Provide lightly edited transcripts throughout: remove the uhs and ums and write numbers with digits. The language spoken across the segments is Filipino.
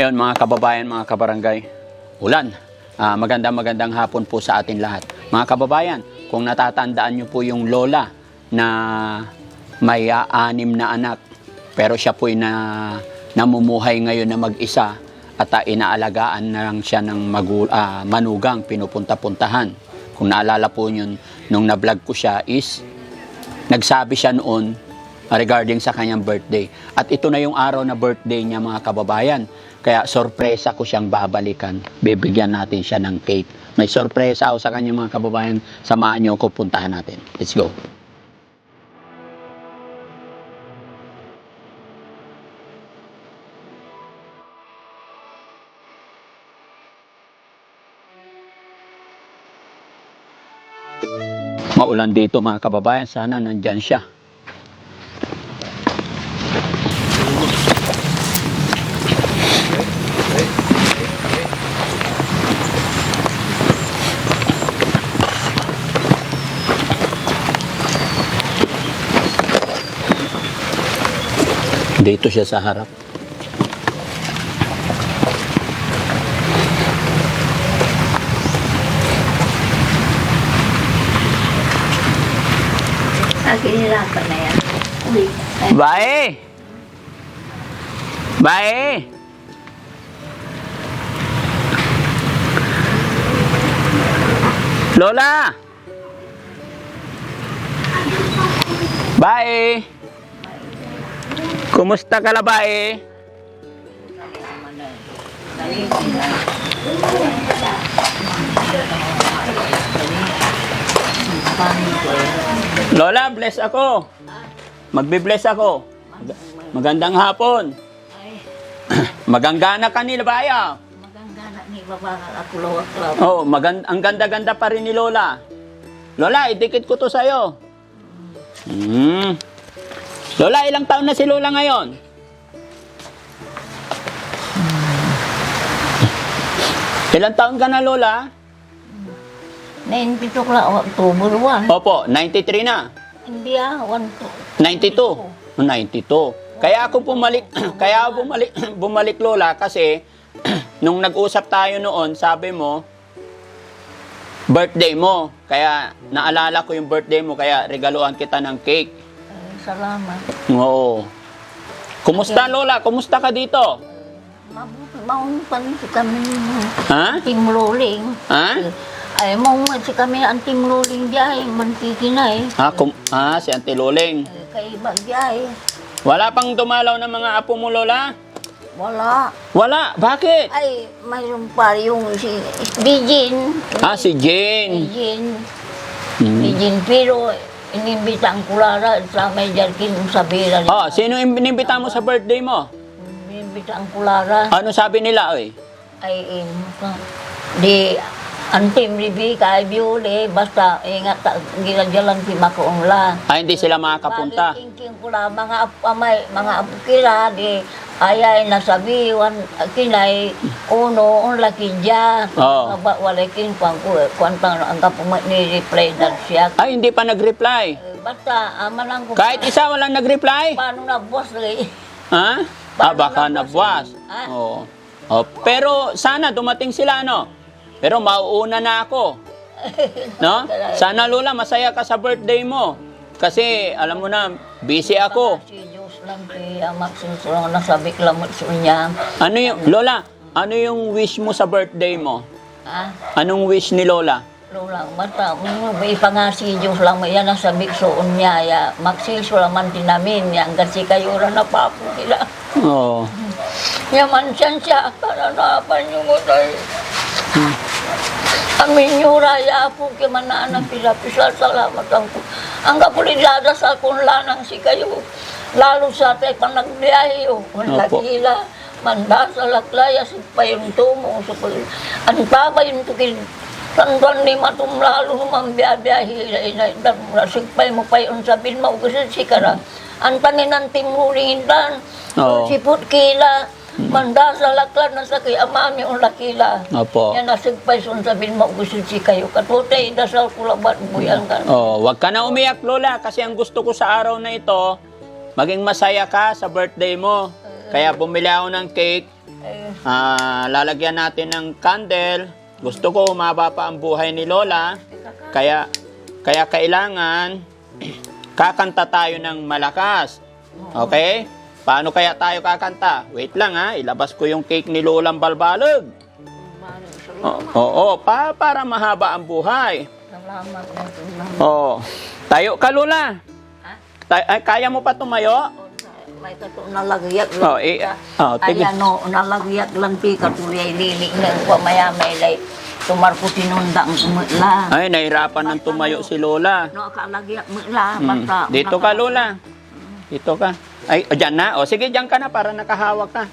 Ngayon mga kababayan, mga kabarangay, ulan. Magandang hapon po sa atin lahat. Mga kababayan, kung natatandaan nyo po yung lola na may 6 na anak, pero siya po'y namumuhay ngayon na mag-isa at inaalagaan na lang siya ng manugang, pinupunta-puntahan. Kung naalala po nyo, nung na-vlog ko siya is, nagsabi siya noon regarding sa kanyang birthday. At ito na yung araw na birthday niya mga kababayan. Kaya sorpresa ko siyang babalikan. Bibigyan natin siya ng cake. May sorpresa ako sa kanya mga kababayan. Samahan niyo ako, puntahan natin. Let's go. Maulan dito mga kababayan. Sana nandyan siya. Dito siya sa harap. Kinirapan na yan. Uy. Bae! Bae! Lola! Bae! Kumusta ka la, bae? Lola, bless ako. Magbe-bless ako. Magandang hapon. Maganggana ka nila, baya. Maganda ni baba ako lawak. Oh, ang ganda-ganda pa rin ni Lola. Lola, idikit ko to sa'yo. Lola, ilang taon na si Lola ngayon? Ilang taon ka na, Lola? 92 lang, October 1. Opo, 93 na. Hindi 92. 92. Kaya ako bumalik Lola kasi nung nag-usap tayo noon, sabi mo birthday mo. Kaya naalala ko yung birthday mo kaya regaluhan kita ng cake. Salamat. Oo. Kumusta Lola? Kumusta ka dito? Mabuti, maunpan si kami Ha? team rolling. Ha? Ay, maunpan si kami ang team rolling diyan, mantikinay. Si Auntie Loling. Kay Bagyay. Wala pang dumalaw ng mga apo mo, Lola? Wala. Wala. Bakit? Ay, mayroon pa yung si Bijin. Si Jane. Bijin, pero inimbita ang kulara sa may jarkin sa bira. Sino inimbita mo sa birthday mo? Inimbita ang kulara. Ano sabi nila, oy? Ay, di antim ribi kay biuli basta ingat ginadyalan si makuongla. Hindi sila makakapunta. King kula mga amay mga apukira di ayay nasabi wan kinay uno on laki dia. Wala king kwan pang ang kapumay ni reply dad siya. Hindi pa nag-reply. Basta aman ko. Kahit isa walang nag-reply? Paano na boss rin? Ha? Baka nabuwas. Oo. Pero sana dumating sila, no? Pero mauuna na ako. No? Sana, Lola, masaya ka sa birthday mo. Kasi, alam mo na, busy ako. Si Diyos lang kay Maxim Surang nasabik lamot sa niya. Lola, ano yung wish mo sa birthday mo? Anong wish ni Lola? Lola, basta, may pa nga si Diyos lang, yan nasabik soon niya. Ya, Maxim Surang man tinamin, yan kasi kayo rin na papo nila. Oo. Yaman siya, karanapan nyo mo tayo. Amin yung raya po kimanaan ng pila-pisa, salamat ang po. Ang kapulidada sa akong lanang si kayo, lalo sa tayo pang nagbiyahe, lagila, manda sa laklaya, pa yung tumo, ang papa yung tukil, sandan ni matum lalo mambiyahe, sigpay mo pa yung sabihin mo, kasi sikara, ang taninang timuringin dan, sipot kila, manda sa laklan na sa kay amami ang lakila. Opo. Yan nasigpay son sabihin mo gusto si kayo. Katutay, dasal ko labat buyang ka. Wag ka na umiyak, Lola, kasi ang gusto ko sa araw na ito, maging masaya ka sa birthday mo. Kaya bumili ako ng cake. Lalagyan natin ng candle. Gusto ko humaba pa ang buhay ni Lola. Kaya kailangan kakanta tayo ng malakas. Okay? Paano kaya tayo kakanta? Wait lang ha, ilabas ko yung cake ni Lolang Balbalog. Oo, para mahaba ang buhay. Salamat na ito. Oo. Tayo ka, Lola. Kaya mo pa tumayo? May kato nalagyak Oh, lang. tigil. Ayan o, nalagyak lang ti katulay lilig na maya may lay. Tumarpo tinundang kumutla. Ay, nahirapan ng tumayo si Lola. No, kalagyak mutla. Basta. Dito ka, Lola. Dito ka. Ay, dyan na. O, sige, dyan ka na para nakahawak ka.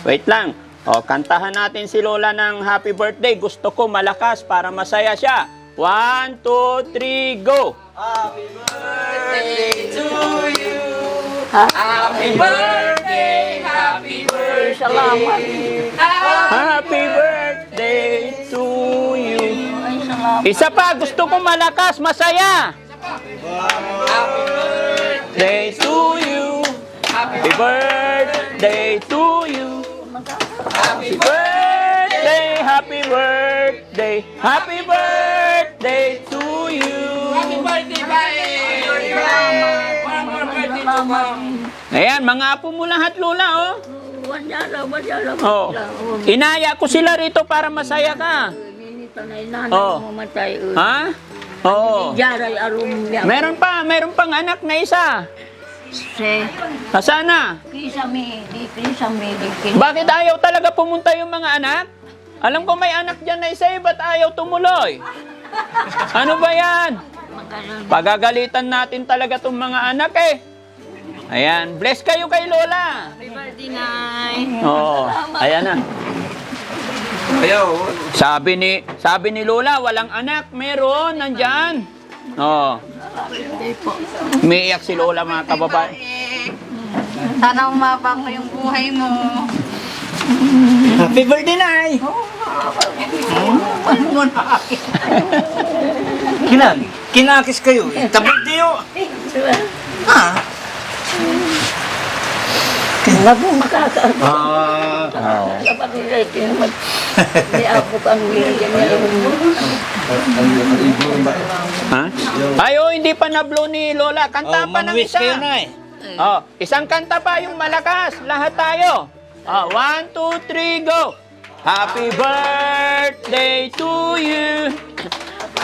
Wait lang. O, kantahan natin si Lola ng happy birthday. Gusto ko malakas para masaya siya. 1, 2, 3, go! Happy birthday to you. Happy Birthday, happy birthday. Salamat. Happy birthday to you. Ay, salamat. Isa pa, gusto ko malakas, masaya. Happy Day birthday. to you. Happy birthday to you. Happy birthday, happy birthday, happy birthday to you. Happy birthday, bye. One more birthday to come. Ayan, mga apo mo lahat, Lola, oh. Wala. Oh. Inaya ko sila rito para masaya ka. Tanay nanay Oh. mo matay. Ha? Oo. Jaray arum yan. Meron pang anak na isa. Se, Nasaan na? kisame, di kisame, di Bakit ayaw talaga pumunta yung mga anak? Alam ko may anak dyan na isa, ba't ayaw tumuloy? Ano ba yan? Pagagalitan natin talaga itong mga anak eh. Ayan, bless kayo kay Lola. Happy birthday, Nay. Oo, ayan na. Ayaw. Sabi ni Lola, walang anak. Meron, nandyan. Oo. Birthday po. Umiiyak si Lola, mga kababayan. Sana umaba ko yung buhay mo. Happy birthday, Nay. Kinakis kayo. Birthday yo. Ah. Lago makaka. Ah. Dapat nila ito. Di ako kang wilyan niya. Ha? Ayo, hindi pa na-blow ni Lola. Kanta pa ng isa. kayo, Nay. Oh, isang kanta pa yung malakas. Lahat tayo. 1, 2, 3, go! Happy birthday to you.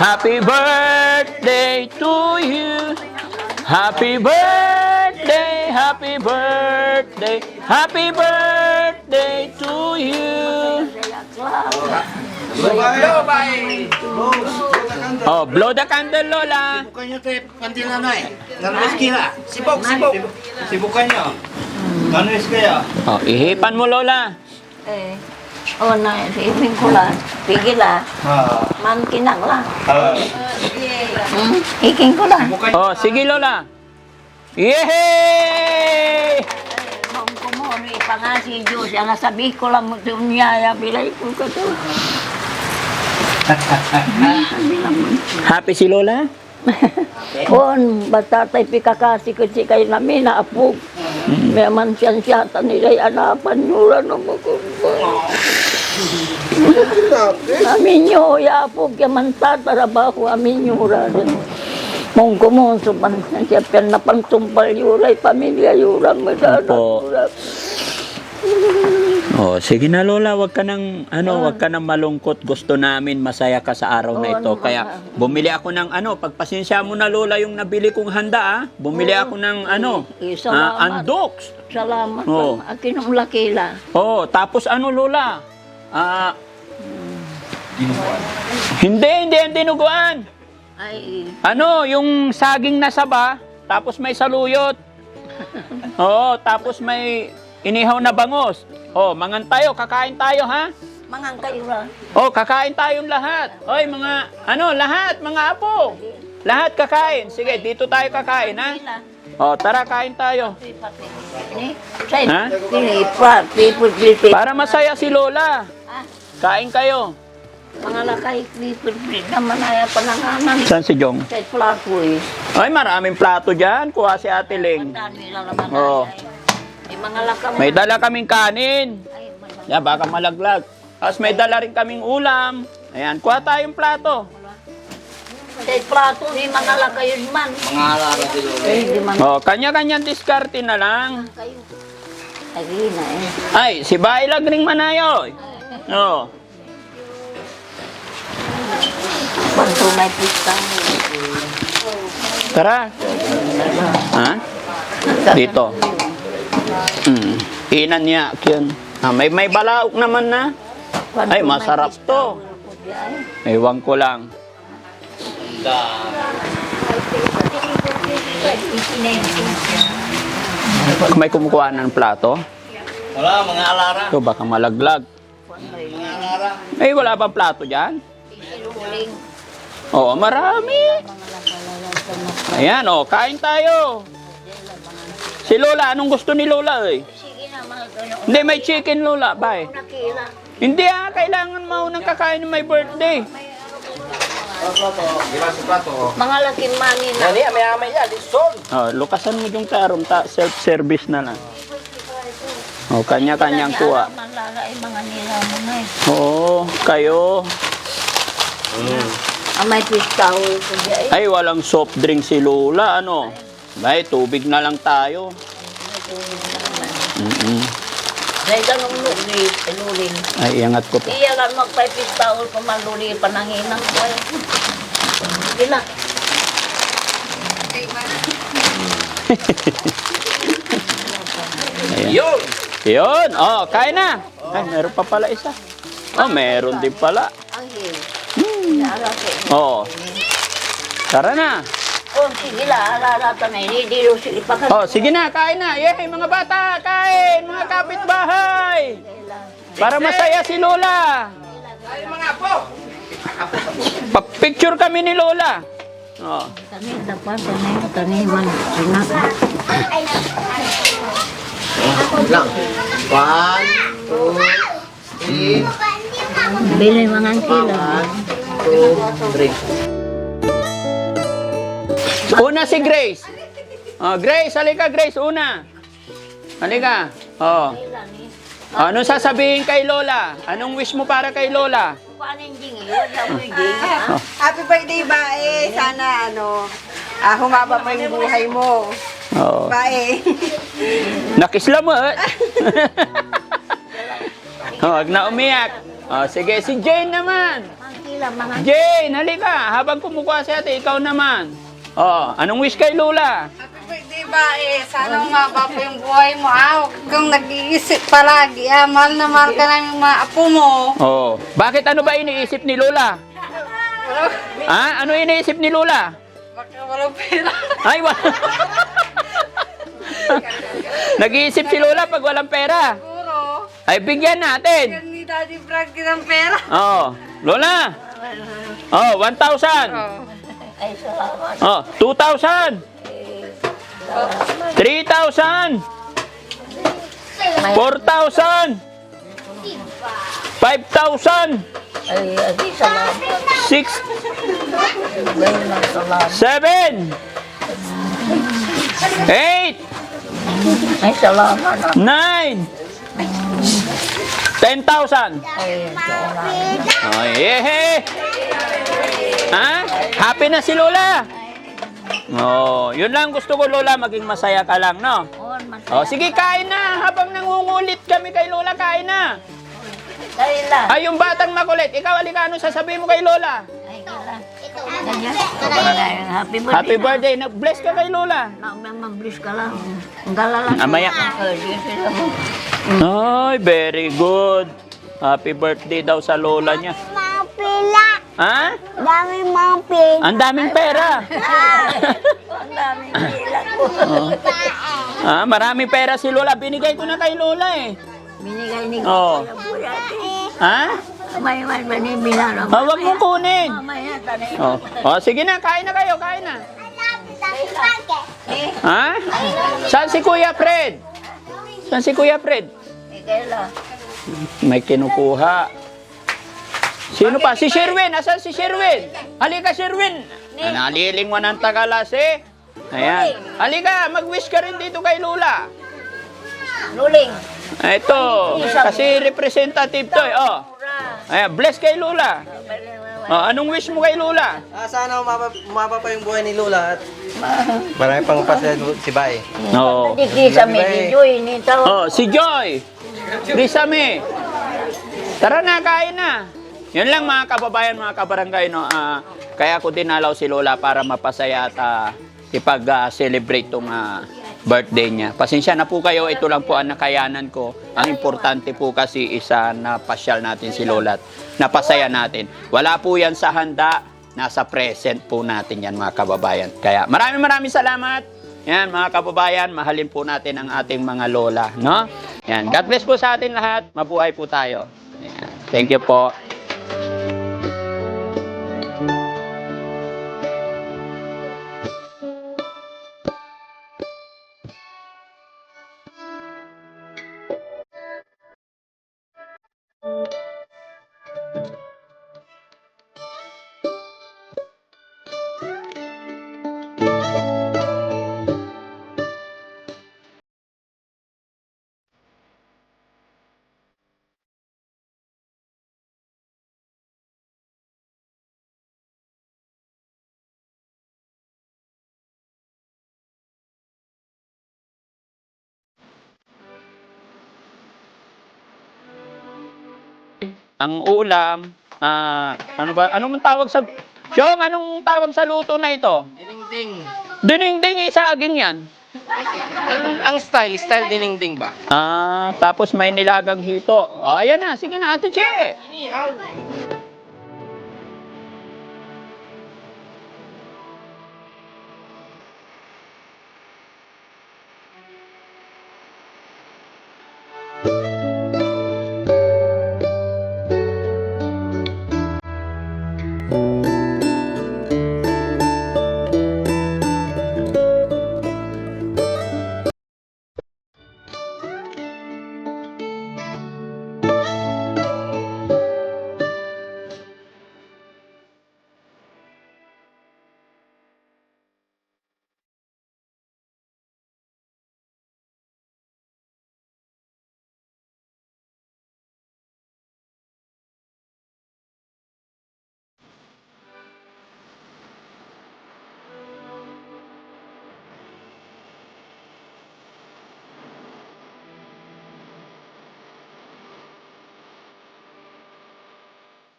Happy birthday to you. Happy birthday, happy birthday, happy birthday to you. Hello, bye. Oh, blow the candle, Lola. Sibukan nyo tayo, kandila, Nay. Nanulis kila. Sibok. Sibukan nyo. Nanulis kaya. Oh, ihipan mo, Lola. Na, isipin ko lang. Pigil lang. Man kinang lang. Iking ko lang. Sibukan Oh, sige, Lola. Yehey! Kung kumuno, ipangasi Diyos. Ang nasabi ko lang mo ito niya. Bilay ko ka ito. Happy si Lola? Kung basta tayo pikakasi ko si kayo namin na apog. May man siyansiyata nila'y anapan nyo rin mo kung amin nyo, yapog, yaman tatarabaho, amin nyo rin. Mong kumonso man siya na pantumpal yuray, pamilya yuram, Opo. Oh, sige na Lola, wag ka nang wag ka nang malungkot. Gusto namin masaya ka sa araw na ito. Kaya bumili ako ng pagpasensya mo na Lola yung nabili kong handa Bumili ako ng Salamat. andoks. Salamat. Oo. Akin lakila. Oh, tapos Lola? Hindi dinuguan. Ay, Yung saging na saba, tapos may saluyot. Oo, tapos may inihaw na bangos. Oh, mangan tayo, kakain tayo, ha? mangang kayo ra. Oh, kakain tayong lahat. Oy, lahat, mga apo. Lahat kakain. Sige, dito tayo kakain, ha? Oh, tara, kain tayo. Ha? Para masaya si Lola. Kain kayo. Mga lakay, people, naman ay pananganan. Saan si Jong? Sa plato eh. Ay, maraming plato dyan. Kuha si Ate Ling. Dami lang naman Oo. ay. May mga lakam. May dala kaming kanin. Ay, malaki. Yan, baka malaglag. Tapos may dala rin kaming ulam. Ayan, kuha tayong plato. Kay plato ni mga laka yun man. Mga alara si Lola. Eh, di man O, kanya-kanyang diskarte na lang. kayo. Ay, na eh. Ay, si Bailag ring manayoy. O, Banto may pista. tara. Ha? Dito. Inan niya, yun. May balaok naman na. Ay, masarap to. Ewan ko lang. May kumukuha ng plato. Wala, mga alara. Ito, baka malaglag. Mga alara. Ay, wala bang plato dyan? Oo, marami. Ayan, kain tayo. Si Lola, anong gusto ni Lola, eh? Sige na, mga gano'n. Hindi, may chicken, Lola. Bye. Nakila. Hindi, kailangan maunang kakain ng my birthday. Mga laking mani na. Nani, amay-amay yan. Lison. Lukasan mo yung tarom, self-service na lang. Kanya-kanyang kuha. Malala ay mga nila mo na eh. Oo, kayo. May pista ko di ay. Ay, walang soft drink si Lola, ano? Ay, tubig na lang tayo. Dahil ganong luling. Ay, iangat ko pa. Iya lang magpapista ko kung maluli pananginang ko eh. Sige na. Ayan. Yun. Yun, kain na. Ay, meron pa pala isa. Meron din pala. Ang hiyo. Oo. Tara na. Oh, sige la, alalata na hindi rin sige pa Sige na, kain na. Yay, mga bata, kain. Mga kapitbahay. Para masaya si Lola. Ay, mga apo. Pa-picture kami ni Lola. Tanay, dapat, tanay man. Sinak. Lang. 1, 2, 3, Bilay mga kilo. 2, 3. Una si Grace. Grace, halika Grace, una. Halika. Anong sasabihin kay Lola? Anong wish mo para kay Lola? Paano yung ding yun? Alam mo yung ding? Happy birthday, Bae. Sana, humaba pa yung buhay mo. Bae. Nakisla mo. Huwag na umiyak. Sige, si Jane naman. Ang kila, mga Jane, halika. Habang kumukuha si ate, ikaw naman. Anong wish kay Lola? Happy birthday, Bae. Sana humaba pa yung buhay mo. Huwag kang nag-iisip palagi. Mahal na mahal ka namin mga apo mo. Bakit ano ba iniisip ni Lola? Ano iniisip ni Lola? Baka walang pera. Ay, nag-iisip si Lola pag walang pera. Siguro. Ay, bigyan natin. Yan ni Daddy Frankie ng pera. Lola. 1,000. ay salamat. 2,000. 3,000. 4,000. 5,000. Ay, salamat. 6, Dahil ng salamat. 7, 8, Ay, salamat. 9, 10,000. Ay, salamat. Yehe! Happy na si Lola. Yun lang gusto ko, Lola, maging masaya ka lang, no? Sige, kain na. Habang nangungulit kami kay Lola, kain na. Dahil lang. Ay, yung batang makulit. Ikaw, halika, ano sasabihin mo kay Lola? Ay, kila. Ganyan. Happy birthday. Happy birthday. Nag-bless ka kay Lola. Mag-bless ka lang. Ang galala. Amaya. Ay, very good. Happy birthday daw sa Lola niya. Mga pila. Ha? Daming mga pila. Ang daming pera. Ang daming pila ko. Maraming pera si Lola. Binigay ko na kay Lola eh. Binigay ni Oo. Kuya Buyate. Ha? May binalo. Huwag mong kunin. Mamaya, tanay. Sige na, kain na kayo, kain na. Eh, Ha? Saan si Kuya Fred? Saan si Kuya Fred? kailan? May kinukuha. Sino pa? Si Sherwin. Asan si Sherwin? Halika, Sherwin. Naliling mo ng Tagalas eh. Ayan. Halika, mag-wish ka rin dito kay Lola. Luling. Ito, kasi representative to eh. Oh. Ayan, bless kay Lola. Anong wish mo kay Lola? Sana umaba pa yung buhay ni Lola at marami pang pasaya si Bay. Oo. Hindi sa medyo ini tao. Oh, si Joy. Risame. Tara na, kain na. Yun lang mga kababayan, mga kabarangay, no. Kaya ako dinalaw si Lola para mapasaya at ipag-celebrate tong birthday niya. Pasensya na po kayo, ito lang po ang nakayanan ko. Ang importante po kasi isa na pasyal natin si Lola at napasaya natin. Wala po yan sa handa, nasa present po natin yan mga kababayan. Kaya maraming salamat. Yan mga kababayan, mahalin po natin ang ating mga lola, no? Yan, God bless po sa atin lahat. Mabuhay po tayo. Yan. Thank you po. Ang ulam, ano ba? Ano man tawag sa... Syong, anong tawag sa luto na ito? Dinengding. Dinengding, saging yan. Ang style dinengding ba? Tapos may nilagang hito. Ayan na, sige na, Ate Che.